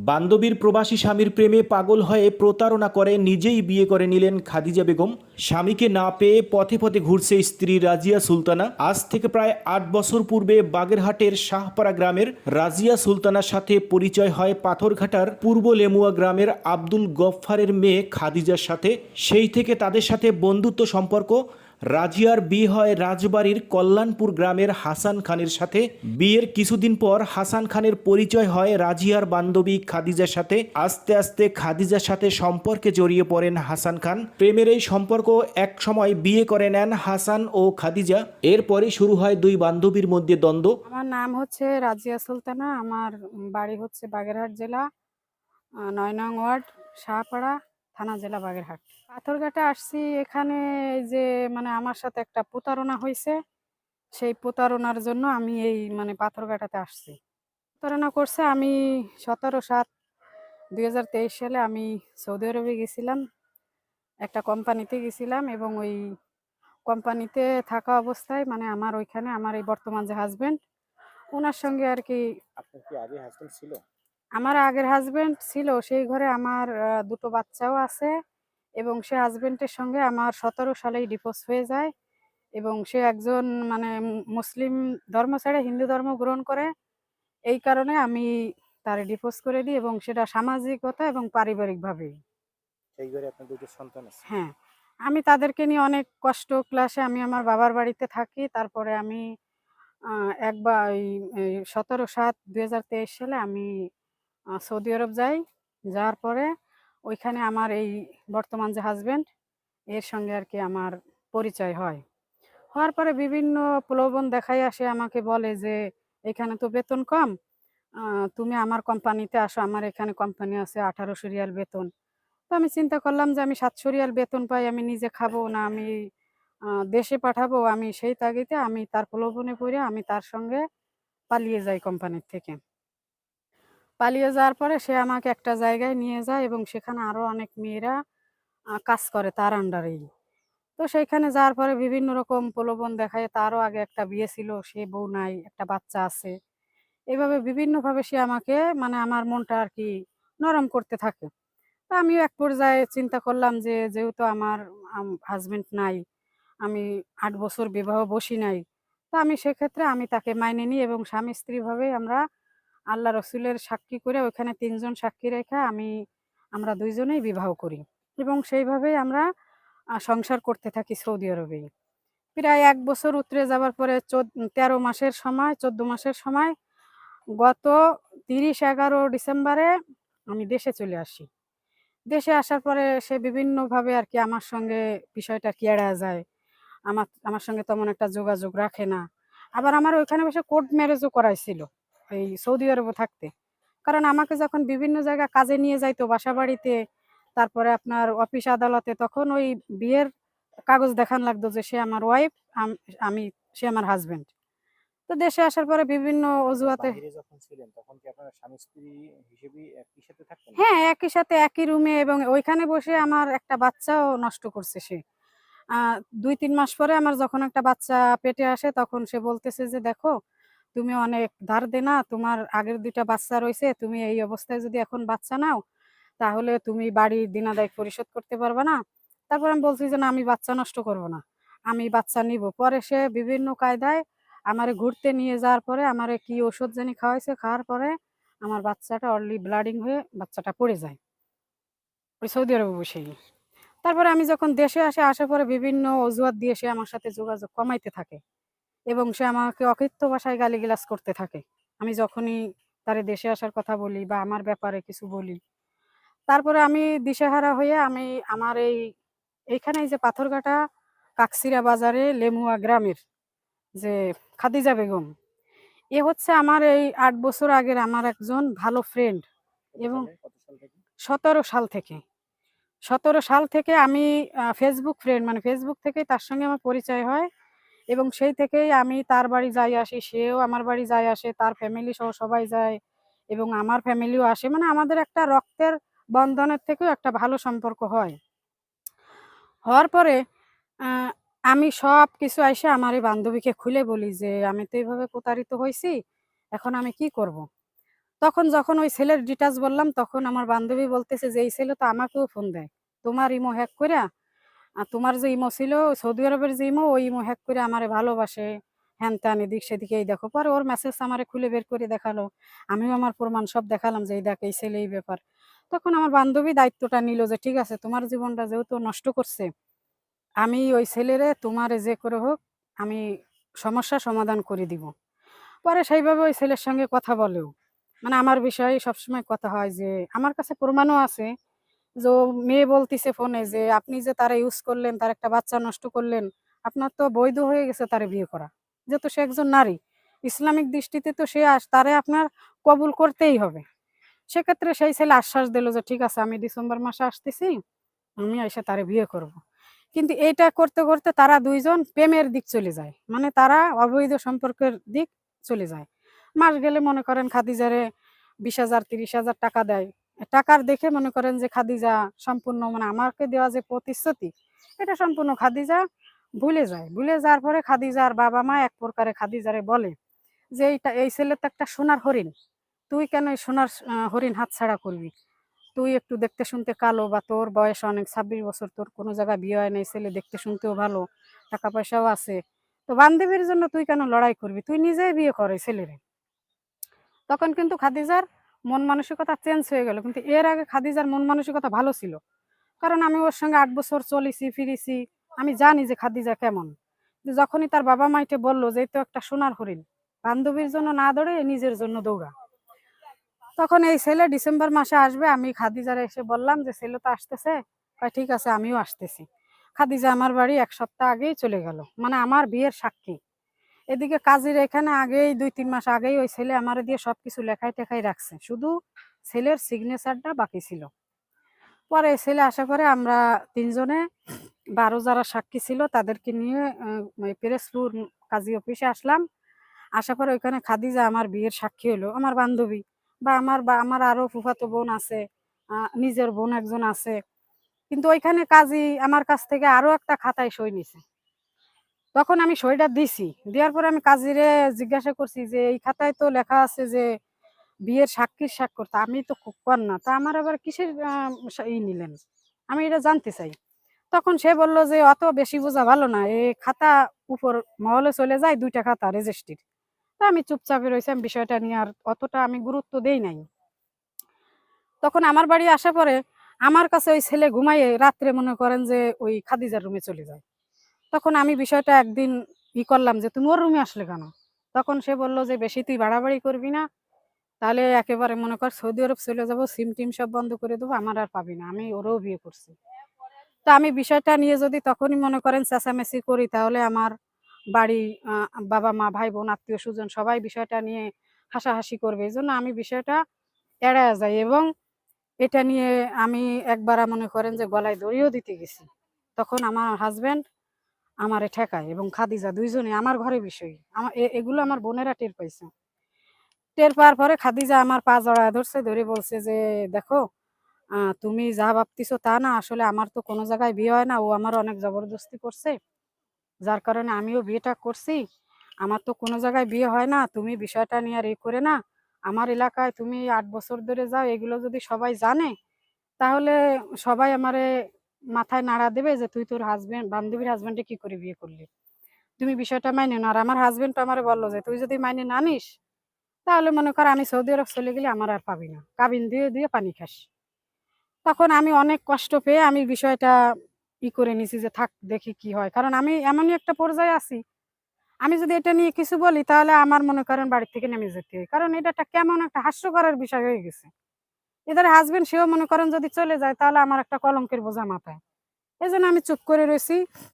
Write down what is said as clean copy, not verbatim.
বান্ধবীর প্রবাসী স্বামীর প্রেমে পাগল হয়ে প্রতারণা করে নিজেই বিয়ে করে নিলেন খাদিজা বেগম। স্বামীকে না পেয়ে পথে পথে ঘুরছে স্ত্রী রাজিয়া সুলতানা। আজ থেকে প্রায় ৮ বছর পূর্বে বাগেরহাটের শাহপাড়া গ্রামের রাজিয়া সুলতানার সাথে পরিচয় হয় পাথরঘাটার পূর্ব লেমুয়া গ্রামের আব্দুল গফফারের মেয়ে খাদিজার সাথে। সেই থেকে তাদের সাথে বন্ধুত্ব সম্পর্ক। রাজিয়ার বিয়ে হয় রাজবাড়ির কল্যাণপুর গ্রামের হাসান খানের সাথে। বিয়ের কিছুদিন পর হাসান খানের পরিচয় হয় রাজিয়ার বান্ধবী খাদিজার সাথে। আস্তে আস্তে খাদিজার সাথে সম্পর্কে জড়িয়ে পড়েন হাসান খান। প্রেমের এই সম্পর্ক এক সময় বিয়ে করে নেন হাসান ও খাদিজা। এরপরই শুরু হয় দুই বান্ধবীর মধ্যে দ্বন্দ্ব। আমার নাম হচ্ছে রাজিয়া সুলতানা। আমার বাড়ি হচ্ছে বাগেরহাট জেলা ৯ নং ওয়ার্ড শাহপাড়া থানা জেলা বাগেরহাট। পাথরঘাটে আসছি এখানে। এই যে আমার সাথে একটা প্রতারণা হয়েছে, সেই প্রতারণার জন্য আমি এই পাথরঘাটাতে আসছি। প্রতারণা করছে। আমি 17/7/2023 সালে আমি সৌদি আরবে গেছিলাম, একটা কোম্পানিতে গেছিলাম এবং ওই কোম্পানিতে থাকা অবস্থায় আমার ওইখানে আমার এই বর্তমান যে হাজবেন্ড, ওনার সঙ্গে আর কি। আপনার কি আগে হাসবেন্ড ছিল? আমার আগের হাজবেন্ড ছিল, সেই ঘরে আমার দুটো বাচ্চাও আছে এবং সে হাজবেন্ডের সঙ্গে আমার 17 সালেই ডিভোর্স হয়ে যায় এবং সে একজন মুসলিম ধর্ম ছেড়ে হিন্দু ধর্ম গ্রহণ করে। এই কারণে আমি তার ডিভোর্স করে দিই এবং সেটা সামাজিকতা এবং পারিবারিকভাবে। সেই ঘরে আপনার দুটো সন্তান আছে? হ্যাঁ, আমি তাদেরকে নিয়ে অনেক কষ্ট ক্লাসে আমি আমার বাবার বাড়িতে থাকি। তারপরে আমি একবার এই 17/7/2023 সালে আমি সৌদি আরব যাই। যাওয়ার পরে ওইখানে আমার এই বর্তমান যে হাসব্যান্ড, এর সঙ্গে আর কি আমার পরিচয় হয়। হওয়ার পরে বিভিন্ন প্রলোভন দেখাইয়া সে আমাকে বলে যে, "এখানে তো বেতন কম। তুমি আমার কোম্পানিতে আসো। আমার এখানে কোম্পানি আছে ১৮০০ রিয়াল বেতন।" তো আমি চিন্তা করলাম যে আমি ৭০০ রিয়াল বেতন পাই, আমি নিজে খাবো না আমি আ দেশে পাঠাবো। আমি সেই তাগিদে আমি তার প্রলোভনে পইড়া আমি তার সঙ্গে পালিয়ে যাই কোম্পানির থেকে। পালিয়ে যাওয়ার পরে সে আমাকে একটা জায়গায় নিয়ে যায় এবং সেখানে আরো অনেক মেয়েরা কাজ করে তার আন্ডারেই। তো সেইখানে যাওয়ার পরে বিভিন্ন রকম প্রলোভন দেখায়। তারও আগে একটা বিয়ে ছিল, সে বউ নাই, একটা বাচ্চা আছে। এভাবে বিভিন্নভাবে সে আমাকে আমার মনটা আর কি নরম করতে থাকে। তো আমিও এক পর্যায়ে চিন্তা করলাম যে যেহেতু আমার হাসব্যান্ড নাই, আমি ৮ বছর বিবাহ বসি নাই। তো আমি সেক্ষেত্রে আমি তাকে মাইনে নিই এবং স্বামী-স্ত্রী ভাবে আমরা আল্লাহ রসুলের সাক্ষী করে ওইখানে ৩ জন সাক্ষী রেখে আমরা ২ জনেই বিবাহ করি এবং সেইভাবেই আমরা সংসার করতে থাকি সৌদি আরবেই। প্রায় ১ বছর উতরে যাবার পরে ১৩ মাসের সময় ১৪ মাসের সময় গত ৩০/১১ ডিসেম্বরে আমি দেশে চলে আসি। দেশে আসার পরে সে বিভিন্নভাবে আর কি আমার সঙ্গে বিষয়টা আরকি এড়ায় যায়। আমার সঙ্গে তেমন একটা যোগাযোগ রাখে না। আবার আমার ওইখানে বসে কোর্ট ম্যারেজও করাইছিল, এই সৌদি আরবে থাকতে। কারণ আমাকে যখন বিভিন্ন জায়গায় কাজে নিয়ে যাইতো বাসাবাড়িতে, তারপরে আপনার অফিস আদালতে, তখন ওই বিয়ের কাগজ দেখান লাগতো যে সে আমার ওয়াইফ, আম আমি সে আমার হাসব্যান্ড। তো দেশে আসার পরে বিভিন্ন অজুহাতে। বাহিরে যখন ছিলেন তখন কি আপনারা স্বামী-স্ত্রী হিসেবেই একই সাথে থাকতেন হ্যাঁ, নাকি? একই সাথে একই রুমে এবং ওইখানে বসে আমার একটা বাচ্চাও নষ্ট করছে সে। আ ২-৩ মাস পরে আমার যখন একটা বাচ্চা পেটে আসে তখন সে বলতেছে যে, "দেখো, তুমি অনেক ধার দেনা, তোমার আগের ২ টা বাচ্চা রইছে। তুমি এই অবস্থায় যদি এখন বাচ্চা নাও, তাহলে তুমি বাড়ির দেনা-দায় পরিশোধ করতে পারবা না।" তারপর আমি বলছি যে, "না, আমি বাচ্চা নষ্ট করব না। আমি বাচ্চা নিবো।" পরে সে বিভিন্ন কায়দায় আমারে ঘুরতে নিয়ে যাওয়ার পরে আমারে কি ওষুধ জানি খাওয়াইছে, খাওয়ার পরে আমার বাচ্চাটা অনলি ব্লিডিং হয়ে বাচ্চাটা পড়ে যায়। ওই সৌদি আরবে বসেই। তারপরে আমি যখন দেশে আসি, আসার পরে বিভিন্ন অজুহাত দিয়ে সে আমার সাথে যোগাযোগ কমাইতে থাকে এবং সে আমাকে অকথ্য ভাষায় গালিগালাজ করতে থাকে। আমি যখনই তারে দেশে আসার কথা বলি বা আমার ব্যাপারে কিছু বলি। তারপরে আমি দিশেহারা হয়ে আমি আমার এইখানে এই যে পাথরঘাটা কাকচিরা বাজারে লেমুয়া গ্রামের যে খাদিজা বেগম, এ হচ্ছে আমার এই ৮ বছর আগের আমার একজন ভালো ফ্রেন্ড এবং কত সাল থেকে? ১৭ সাল থেকে। ১৭ সাল থেকে আমি ফেসবুক ফ্রেন্ড, ফেসবুক থেকেই তার সঙ্গে আমার পরিচয় হয় এবং সেই থেকেই আমি তার বাড়ি যাই আসি, সেও আমার বাড়ি যায় আসে, তার ফ্যামিলি সহ সবাই যায় এবং আমার ফ্যামিলিও আসে। আমাদের একটা রক্তের বন্ধনের থেকেও একটা ভালো সম্পর্ক হয়। হওয়ার পরে আ আমি সবকিছু আইসা আমার এই বান্ধবীকে খুলে বলি যে, "আমি তো এভাবে প্রতারিত হইছি, এখন আমি কি করব?" তখন যখন ওই ছেলের ডিটেইলস বললাম, তখন আমার বান্ধবী বলতেছে যে, "এই ছেলে তো আমাকেও ফোন দেয়। তোমার ইমো হ্যাক কইরা, তোমার যে ইমো ছিল সৌদি আরবের যে ইমো, ওই ইমো হ্যাক করে আমারে ভালোবাসে, হ্যান-ত্যান, এদিক সেদিক এই দেখো।" পরে ওর মেসেজ আমারে খুলে বের করে দেখালো। আমিও আমার প্রমাণ সব দেখালাম যে, "এই দেখ এই ছেলে এই ব্যাপার।" তখন আমার বান্ধবী দায়িত্বটা নিল যে, "ঠিক আছে, তোমার জীবনটা যেহেতু নষ্ট করছে, আমি ওই ছেলেরে তোমারে যে করে হোক আমি সমস্যার সমাধান করে দিব।" পরে সেইভাবে ওই ছেলের সঙ্গে কথা বলেও। মানে আমার বিষয়ে সবসময় কথা হয় যে, আমার কাছে প্রমাণও আছে যে ও মেয়ে বলতিছে ফোনে যে, "আপনি যে তারা ইউজ করলেন, তার একটা বাচ্চা নষ্ট করলেন, আপনার তো বৈধ হয়ে গেছে তারে বিয়ে করা। যেহেতু সে একজন নারী। ইসলামিক দৃষ্টিতে তো সে তারে আপনার কবুল করতেই হবে।" সেক্ষেত্রে সেই ছেলে আশ্বাস দিল যে, "ঠিক আছে, আমি ডিসেম্বর মাসে আসতেছি। আমি আইসা তারে বিয়ে করব।" কিন্তু এইটা করতে, করতে তারা ২ জন প্রেমের দিক চলে যায়। মানে তারা অবৈধ সম্পর্কের দিক চলে যায়। মাস গেলে মনে করেন খাদিজারে ২০,০০০ ৩০,০০০ টাকা দেয়। টাকার দেখে মনে করেন যে খাদিজা সম্পূর্ণ, মানে আমাকে দেওয়া যে প্রতিশ্রুতি, এটা সম্পূর্ণ খাদিজা ভুলে যায়। ভুলে যাওয়ার পরে খাদিজার বাবা-মা এক প্রকারে খাদিজারে বলে যে, "এই ছেলে তো একটা সোনার হরিণ। তুই কেন এই সোনার হরিণ হাতছাড়া করবি? তুই একটু দেখতে শুনতে কালো, বা তোর বয়স অনেক, ২৬ বছর, তোর কোনো জায়গায় বিয়ে হয় নাই, ছেলে দেখতে শুনতেও ভালো, টাকা পয়সাও আছে। তো বান্ধবীর জন্য তুই কেন লড়াই করবি? তুই নিজেই বিয়ে কর এই ছেলেরে।" তখন কিন্তু খাদিজার মন মানসিকতা চেঞ্জ হয়ে গেল। কিন্তু এর আগে খাদিজার মন মানসিকতা ভালো ছিল। কারণ আমি ওর সঙ্গে ৮ বছর চলেছি, ফিরেছি। আমি জানি যে খাদিজা কেমন। কিন্তু যখনই তার বাবা-মা এসে বলল যে, "এই তো একটা সোনার হরিণ। বান্ধবীর জন্য না দৌড়ে নিজের জন্য দৌড়া।" তখন এই ছেলে ডিসেম্বর মাসে আসবে। আমি খাদিজারে এসে বললাম যে, "ছেলে তো আসতেছে।" কয়, "ঠিক আছে, আমিও আসতেছি।" খাদিজা আমার বাড়ি ১ সপ্তাহ আগেই চলে গেল। মানে আমার বিয়ের সাক্ষী। এদিকে কাজীর এখানে আগেই ২-৩ মাস আগেই ওই ছেলে আমারে দিয়ে সবকিছু লেখাই-টেখাই রাখছে। শুধু ছেলের সিগনেচারটা বাকি ছিল। পরে এই ছেলে আসার পরে আমরা ৩ জনে বা আরো যারা সাক্ষী ছিল তাদেরকে নিয়ে ওই পিরোজপুর কাজী অফিসে আসলাম। আসার পরে ওইখানে খাদিজা আমার বিয়ের সাক্ষী হলো। আমার বান্ধবী বা আমার আরো ফুফাতো বোন আছে, নিজের বোন একজন আছে। কিন্তু ওইখানে কাজী আমার কাছ থেকে আরো একটা খাতায় সই নিছে। তখন আমি সইটা দিছি। দেওয়ার পরে আমি কাজীরে জিজ্ঞাসা করছি যে, "এই খাতায় তো লেখা আছে যে বিয়ের সাক্ষীর স্বাক্ষর। তা আমি তো কন্যা। তা আমার আবার কিসের নিলেন?" আমি এটা জানতে চাই। তখন সে বলল যে, "অত বেশি বোঝা ভালো না। এ খাতা উপর মহলে চলে যায়, ২ টা খাতা রেজিস্ট্রির।" তো আমি চুপচাপই রইছি। আমি বিষয়টা নিয়ে আর অতটা আমি গুরুত্ব দেই নাই। তখন আমার বাড়ি আসার পরে আমার কাছে ওই ছেলে ঘুমাইয়ে রাত্রে মনে করেন যে ওই খাদিজার রুমে চলে যায়। তখন আমি বিষয়টা একদিন করলাম যে, "তুমি ওর রুমে আসলে কেন?" তখন সে বলল যে, "বেশি তুই বাড়াবাড়ি করবি না। তাহলে একেবারে মনে কর সৌদি আরব চলে যাবো। সিম-টিম সব বন্ধ করে দেবো। আমার আর পাবি না। আমি ওরেও বিয়ে করছি।" তো আমি বিষয়টা নিয়ে যদি তখনই মনে করেন চেঁচামেচি করি, তাহলে আমার বাড়ি আ বাবা-মা, ভাই-বোন, আত্মীয়স্বজন সবাই বিষয়টা নিয়ে হাসাহাসি করবে। এজন্য আমি বিষয়টা এড়াইয়া যাই, এবং এটা নিয়ে আমি একবার মনে করেন যে গলায় দড়িও দিতে গেছি। তখন আমার হাসব্যান্ড আমারে ঠেকায়, এবং খাদিজা ২ জনে আমার ঘরে বিষয়। এগুলো আমার বোনেরা টের পাইছে। টের পাওয়ার পরে খাদিজা আমার পা জড়ায় ধরছে, ধরে বলছে যে, "দেখো, তুমি যা ভাবতেছো তা না। আসলে আমার তো কোনো জায়গায় বিয়ে হয় না। ও আমার অনেক জবরদস্তি করছে। যার কারণে আমিও বিয়েটা করছি। আমার তো কোনো জায়গায় বিয়ে হয় না। তুমি বিষয়টা নিয়ে আর করে না। আমার এলাকায় তুমি ৮ বছর ধরে যাও। এগুলো যদি সবাই জানে, তাহলে সবাই আমারে মাথায় নাড়া দেবে যে, 'তুই তোর বান্ধবীর হাসব্যান্ডে কি করে বিয়ে করলি? তুমি বিষয়টা মাইনে নাও।' আর আমার হাসব্যান্ড তো আমারে বলল যে, "তুই যদি মাইনে না নিস, তাহলে মনে কর আমি সৌদি আরব চলে গেলে আমার আর পাবি না। কাবিন দিয়ে, দিয়ে পানি খাস।" তখন আমি অনেক কষ্ট পেয়ে আমি বিষয়টা করে নিছি যে, থাক দেখি কি হয়। কারণ আমি এমনই একটা পর্যায়ে আছি, আমি যদি এটা নিয়ে কিছু বলি তাহলে আমার মনে করেন বাড়ি থেকে নেমে যেতে হয়। কারণ এটা একটা কেমন একটা হাস্যকরের বিষয় হয়ে গেছে। এদের হাসব্যান্ড সেও মনে করেন যদি চলে যায় তাহলে আমার একটা কলঙ্কের বোঝা মাথায়। এজন্য আমি চুপ করে রইছি।